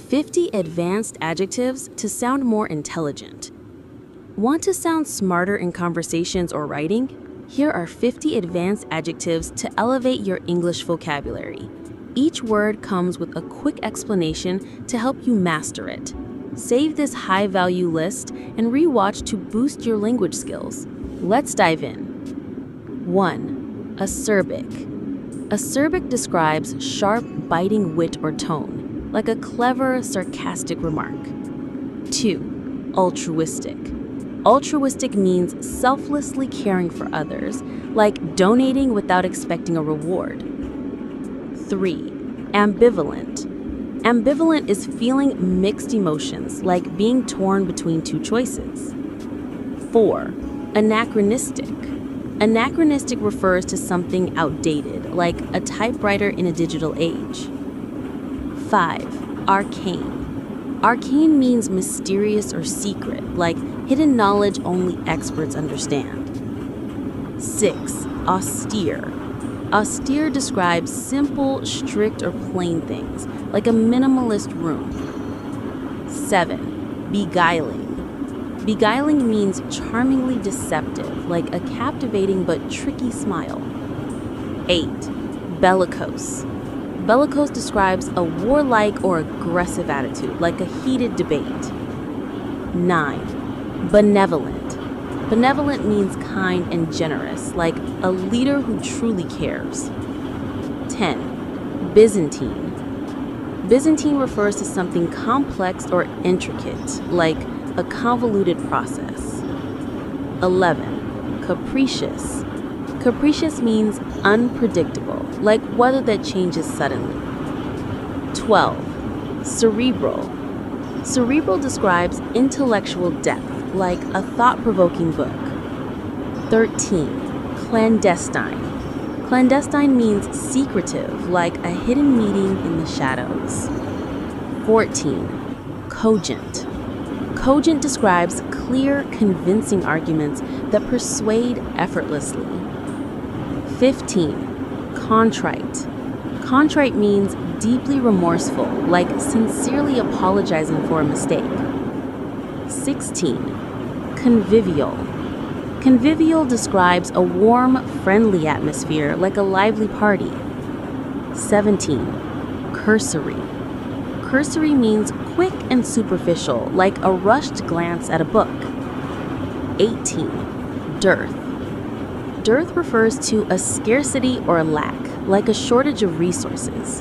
50 advanced adjectives to sound more intelligent. Want to sound smarter in conversations or writing? Here are 50 advanced adjectives to elevate your English vocabulary. Each word comes with a quick explanation to help you master it. Save this high-value list and rewatch to boost your language skills. Let's dive in. 1. Acerbic. Acerbic describes sharp, biting wit or tone, like a clever, sarcastic remark. 2. Altruistic. Altruistic means selflessly caring for others, like donating without expecting a reward. 3. Ambivalent. Ambivalent is feeling mixed emotions, like being torn between two choices. 4. Anachronistic. Anachronistic refers to something outdated, like a typewriter in a digital age. 5. Arcane. Arcane means mysterious or secret, like hidden knowledge only experts understand. 6. Austere. Austere describes simple, strict, or plain things, like a minimalist room. 7. Beguiling. Beguiling means charmingly deceptive, like a captivating but tricky smile. 8. Bellicose. Bellicose describes a warlike or aggressive attitude, like a heated debate. 9. Benevolent. Benevolent means kind and generous, like a leader who truly cares. 10. Byzantine. Byzantine refers to something complex or intricate, like a convoluted process. 11. Capricious. Capricious means unpredictable, like weather that changes suddenly. 12. Cerebral. Cerebral describes intellectual depth, like a thought-provoking book. 13. Clandestine. Clandestine means secretive, like a hidden meeting in the shadows. 14. Cogent. Cogent describes clear, convincing arguments that persuade effortlessly. 15. Contrite. Contrite means deeply remorseful, like sincerely apologizing for a mistake. 16. Convivial. Convivial describes a warm, friendly atmosphere, like a lively party. 17. Cursory. Cursory means quick and superficial, like a rushed glance at a book. 18. Dearth. Dearth refers to a scarcity or lack, like a shortage of resources.